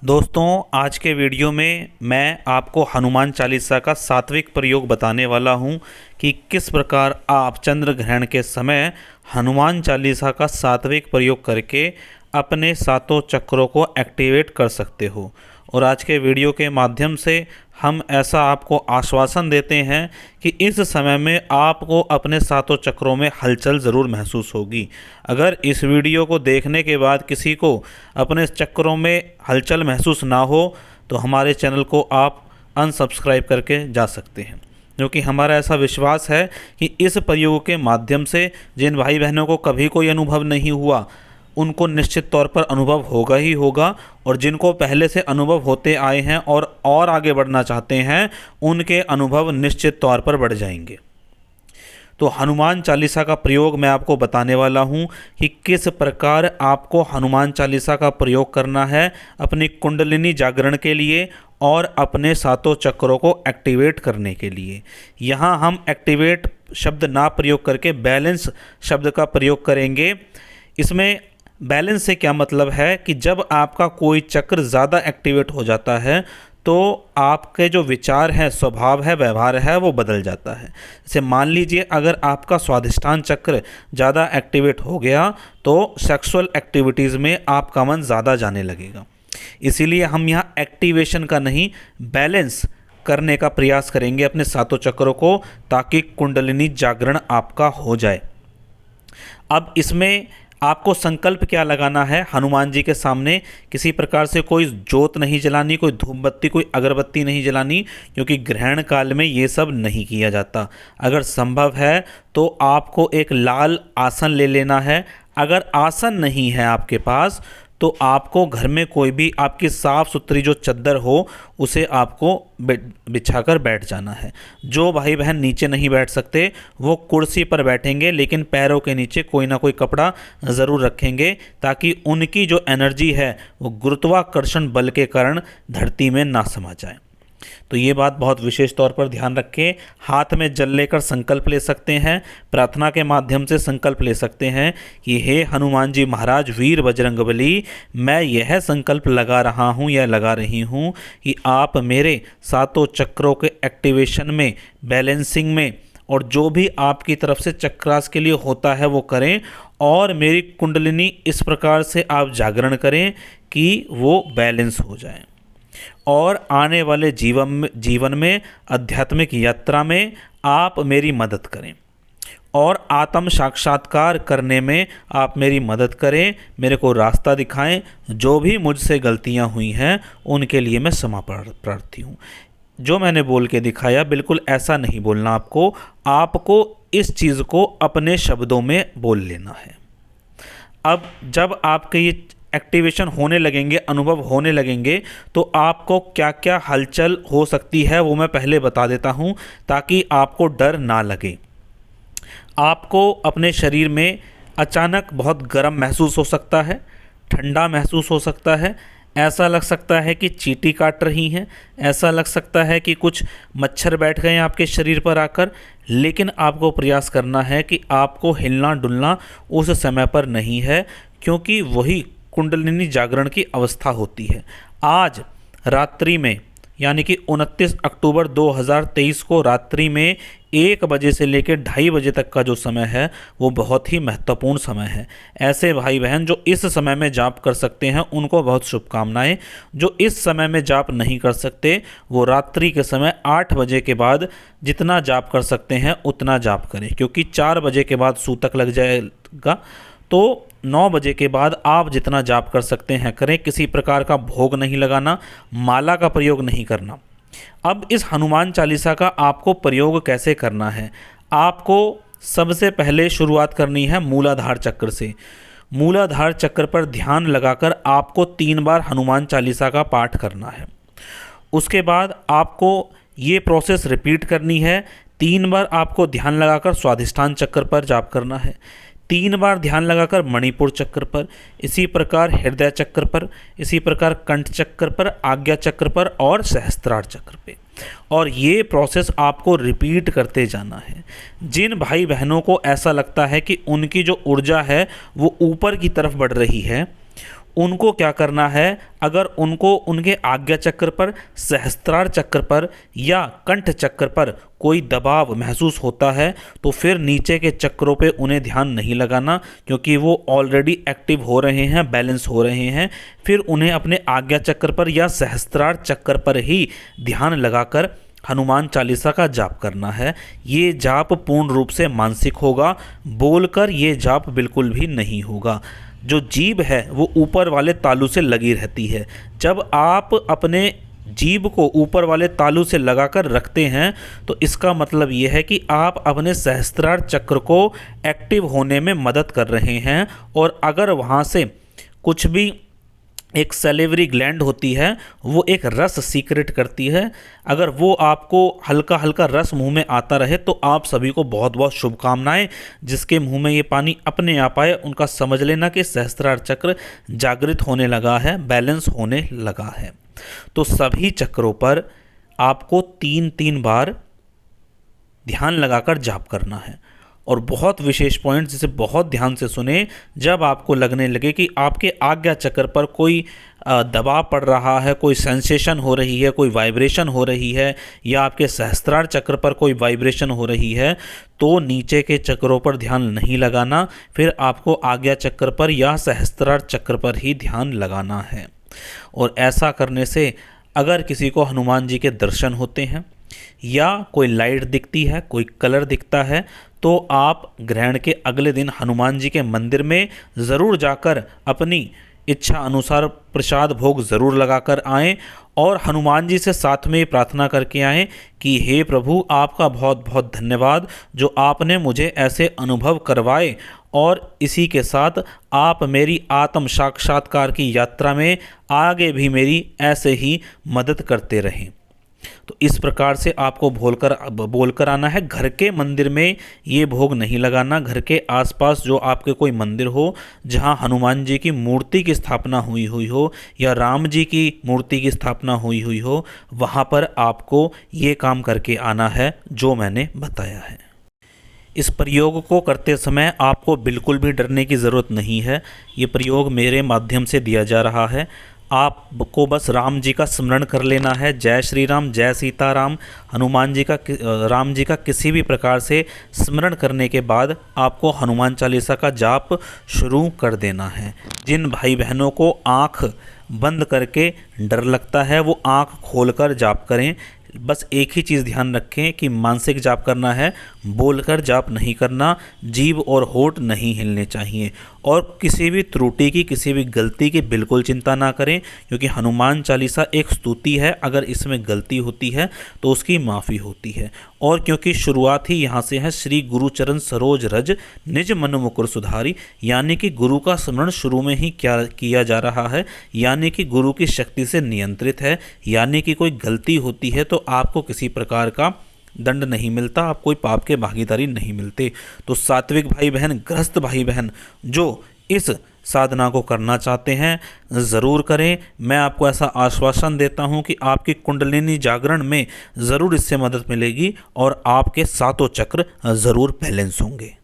दोस्तों, आज के वीडियो में मैं आपको हनुमान चालीसा का सात्विक प्रयोग बताने वाला हूं कि किस प्रकार आप चंद्र ग्रहण के समय हनुमान चालीसा का सात्विक प्रयोग करके अपने सातों चक्रों को एक्टिवेट कर सकते हो। और आज के वीडियो के माध्यम से हम ऐसा आपको आश्वासन देते हैं कि इस समय में आपको अपने सातों चक्रों में हलचल ज़रूर महसूस होगी। अगर इस वीडियो को देखने के बाद किसी को अपने चक्रों में हलचल महसूस ना हो तो हमारे चैनल को आप अनसब्सक्राइब करके जा सकते हैं, क्योंकि हमारा ऐसा विश्वास है कि इस प्रयोग के माध्यम से जिन भाई बहनों को कभी कोई अनुभव नहीं हुआ उनको निश्चित तौर पर अनुभव होगा ही होगा, और जिनको पहले से अनुभव होते आए हैं और आगे बढ़ना चाहते हैं उनके अनुभव निश्चित तौर पर बढ़ जाएंगे। तो हनुमान चालीसा का प्रयोग मैं आपको बताने वाला हूं कि किस प्रकार आपको हनुमान चालीसा का प्रयोग करना है अपनी कुंडलिनी जागरण के लिए और अपने सातों चक्रों को एक्टिवेट करने के लिए। यहाँ हम एक्टिवेट शब्द ना प्रयोग करके बैलेंस शब्द का प्रयोग करेंगे। इसमें बैलेंस से क्या मतलब है कि जब आपका कोई चक्र ज़्यादा एक्टिवेट हो जाता है तो आपके जो विचार हैं, स्वभाव है, व्यवहार है, वो बदल जाता है। जैसे मान लीजिए अगर आपका स्वाधिष्ठान चक्र ज़्यादा एक्टिवेट हो गया तो सेक्सुअल एक्टिविटीज़ में आपका मन ज़्यादा जाने लगेगा। इसीलिए हम यहाँ एक्टिवेशन का नहीं, बैलेंस करने का प्रयास करेंगे अपने सातों चक्रों को, ताकि कुंडलिनी जागरण आपका हो जाए। अब इसमें आपको संकल्प क्या लगाना है? हनुमान जी के सामने किसी प्रकार से कोई जोत नहीं जलानी, कोई धूप बत्ती, कोई अगरबत्ती नहीं जलानी, क्योंकि ग्रहण काल में ये सब नहीं किया जाता। अगर संभव है तो आपको एक लाल आसन ले लेना है। अगर आसन नहीं है आपके पास तो आपको घर में कोई भी आपकी साफ़ सुथरी जो चद्दर हो उसे आपको बिछाकर बैठ जाना है। जो भाई बहन नीचे नहीं बैठ सकते वो कुर्सी पर बैठेंगे, लेकिन पैरों के नीचे कोई ना कोई कपड़ा ज़रूर रखेंगे, ताकि उनकी जो एनर्जी है वो गुरुत्वाकर्षण बल के कारण धरती में ना समा जाए। तो ये बात बहुत विशेष तौर पर ध्यान रखें। हाथ में जल लेकर संकल्प ले सकते हैं, प्रार्थना के माध्यम से संकल्प ले सकते हैं कि हे हनुमान जी महाराज, वीर बजरंगबली, मैं यह संकल्प लगा रहा हूँ या लगा रही हूँ कि आप मेरे सातों चक्रों के एक्टिवेशन में, बैलेंसिंग में और जो भी आपकी तरफ से चक्रास के लिए होता है वो करें, और मेरी कुंडलिनी इस प्रकार से आप जागरण करें कि वो बैलेंस हो जाए, और आने वाले जीवन में आध्यात्मिक यात्रा में आप मेरी मदद करें और आत्म साक्षात्कार करने में आप मेरी मदद करें, मेरे को रास्ता दिखाएं। जो भी मुझसे गलतियां हुई हैं उनके लिए मैं क्षमा प्रार्थी हूँ। जो मैंने बोल के दिखाया बिल्कुल ऐसा नहीं बोलना, आपको इस चीज़ को अपने शब्दों में बोल लेना है। अब जब आपके ये एक्टिवेशन होने लगेंगे, अनुभव होने लगेंगे, तो आपको क्या क्या हलचल हो सकती है वो मैं पहले बता देता हूँ, ताकि आपको डर ना लगे। आपको अपने शरीर में अचानक बहुत गर्म महसूस हो सकता है, ठंडा महसूस हो सकता है, ऐसा लग सकता है कि चींटी काट रही हैं, ऐसा लग सकता है कि कुछ मच्छर बैठ गए हैं आपके शरीर पर आकर। लेकिन आपको प्रयास करना है कि आपको हिलना डुलना उस समय पर नहीं है, क्योंकि वही कुंडलिनी जागरण की अवस्था होती है। आज रात्रि में, यानी कि 29 अक्टूबर 2023 को रात्रि में 1 बजे से लेकर 2:30 बजे तक का जो समय है वो बहुत ही महत्वपूर्ण समय है। ऐसे भाई बहन जो इस समय में जाप कर सकते हैं उनको बहुत शुभकामनाएं। जो इस समय में जाप नहीं कर सकते वो रात्रि के समय 8 बजे के बाद जितना जाप कर सकते हैं उतना जाप करें, क्योंकि 4 बजे के बाद सूतक लग जाएगा। तो 9 बजे के बाद आप जितना जाप कर सकते हैं करें। किसी प्रकार का भोग नहीं लगाना, माला का प्रयोग नहीं करना। अब इस हनुमान चालीसा का आपको प्रयोग कैसे करना है? आपको सबसे पहले शुरुआत करनी है मूलाधार चक्र से। मूलाधार चक्र पर ध्यान लगाकर आपको 3 बार हनुमान चालीसा का पाठ करना है। उसके बाद आपको ये प्रोसेस रिपीट करनी है। 3 बार आपको ध्यान लगाकर स्वाधिष्ठान चक्र पर जाप करना है, 3 बार ध्यान लगाकर मणिपुर चक्र पर, इसी प्रकार हृदय चक्र पर, इसी प्रकार कंठ चक्र पर, आज्ञा चक्र पर और सहस्त्रार चक्र पे। और ये प्रोसेस आपको रिपीट करते जाना है। जिन भाई बहनों को ऐसा लगता है कि उनकी जो ऊर्जा है वो ऊपर की तरफ बढ़ रही है, उनको क्या करना है, अगर उनको उनके आज्ञा चक्र पर, सहस्त्रार चक्र पर या कंठ चक्र पर कोई दबाव महसूस होता है तो फिर नीचे के चक्रों पे उन्हें ध्यान नहीं लगाना, क्योंकि वो ऑलरेडी एक्टिव हो रहे हैं, बैलेंस हो रहे हैं। फिर उन्हें अपने आज्ञा चक्र पर या सहस्त्रार चक्र पर ही ध्यान लगाकर हनुमान चालीसा का जाप करना है। ये जाप पूर्ण रूप से मानसिक होगा, बोलकर ये जाप बिल्कुल भी नहीं होगा। जो जीभ है वो ऊपर वाले तालू से लगी रहती है। जब आप अपने जीभ को ऊपर वाले तालू से लगाकर रखते हैं तो इसका मतलब ये है कि आप अपने सहस्त्रार चक्र को एक्टिव होने में मदद कर रहे हैं। और अगर वहाँ से कुछ भी एक सैलिवरी ग्लैंड होती है, वो एक रस सीक्रेट करती है, अगर वो आपको हल्का हल्का रस मुंह में आता रहे तो आप सभी को बहुत बहुत शुभकामनाएं। जिसके मुंह में ये पानी अपने आप आए उनका समझ लेना कि सहस्त्रार चक्र जागृत होने लगा है, बैलेंस होने लगा है। तो सभी चक्रों पर आपको 3-3 बार ध्यान लगाकर जाप करना है। और बहुत विशेष पॉइंट जिसे बहुत ध्यान से सुने, जब आपको लगने लगे कि आपके आज्ञा चक्र पर कोई दबाव पड़ रहा है, कोई सेंसेशन हो रही है, कोई वाइब्रेशन हो रही है, या आपके सहस्त्रार चक्र पर कोई वाइब्रेशन हो रही है, तो नीचे के चक्रों पर ध्यान नहीं लगाना, फिर आपको आज्ञा चक्र पर या सहस्त्रार चक्र पर ही ध्यान लगाना है। और ऐसा करने से अगर किसी को हनुमान जी के दर्शन होते हैं या कोई लाइट दिखती है, कोई कलर दिखता है, तो आप ग्रहण के अगले दिन हनुमान जी के मंदिर में ज़रूर जाकर अपनी इच्छा अनुसार प्रसाद भोग ज़रूर लगाकर आएं और हनुमान जी से साथ में प्रार्थना करके आएं कि हे प्रभु, आपका बहुत बहुत धन्यवाद जो आपने मुझे ऐसे अनुभव करवाए, और इसी के साथ आप मेरी आत्म साक्षात्कार की यात्रा में आगे भी मेरी ऐसे ही मदद करते रहें। तो इस प्रकार से आपको बोलकर आना है। घर के मंदिर में ये भोग नहीं लगाना। घर के आसपास जो आपके कोई मंदिर हो जहां हनुमान जी की मूर्ति की स्थापना हुई हो या राम जी की मूर्ति की स्थापना हुई हो, वहां पर आपको ये काम करके आना है जो मैंने बताया है। इस प्रयोग को करते समय आपको बिल्कुल भी डरने की ज़रूरत नहीं है। ये प्रयोग मेरे माध्यम से दिया जा रहा है। आपको बस राम जी का स्मरण कर लेना है। जय श्री राम, जय सीताराम। हनुमान जी का, राम जी का किसी भी प्रकार से स्मरण करने के बाद आपको हनुमान चालीसा का जाप शुरू कर देना है। जिन भाई बहनों को आँख बंद करके डर लगता है वो आँख खोलकर जाप करें। बस एक ही चीज़ ध्यान रखें कि मानसिक जाप करना है, बोलकर जाप नहीं करना, जीभ और होंठ नहीं हिलने चाहिए। और किसी भी त्रुटि की, किसी भी गलती की बिल्कुल चिंता ना करें, क्योंकि हनुमान चालीसा एक स्तुति है। अगर इसमें गलती होती है तो उसकी माफ़ी होती है। और क्योंकि शुरुआत ही यहाँ से है, श्री गुरु चरण सरोज रज निज मन मुकुर सुधारी, यानी कि गुरु का स्मरण शुरू में ही क्या किया जा रहा है, यानी कि गुरु की शक्ति से नियंत्रित है। यानी कि कोई गलती होती है तो आपको किसी प्रकार का दंड नहीं मिलता, आप कोई पाप के भागीदारी नहीं मिलते। तो सात्विक भाई बहन, गृहस्थ भाई बहन जो इस साधना को करना चाहते हैं ज़रूर करें। मैं आपको ऐसा आश्वासन देता हूं कि आपकी कुंडलिनी जागरण में ज़रूर इससे मदद मिलेगी और आपके सातों चक्र ज़रूर बैलेंस होंगे।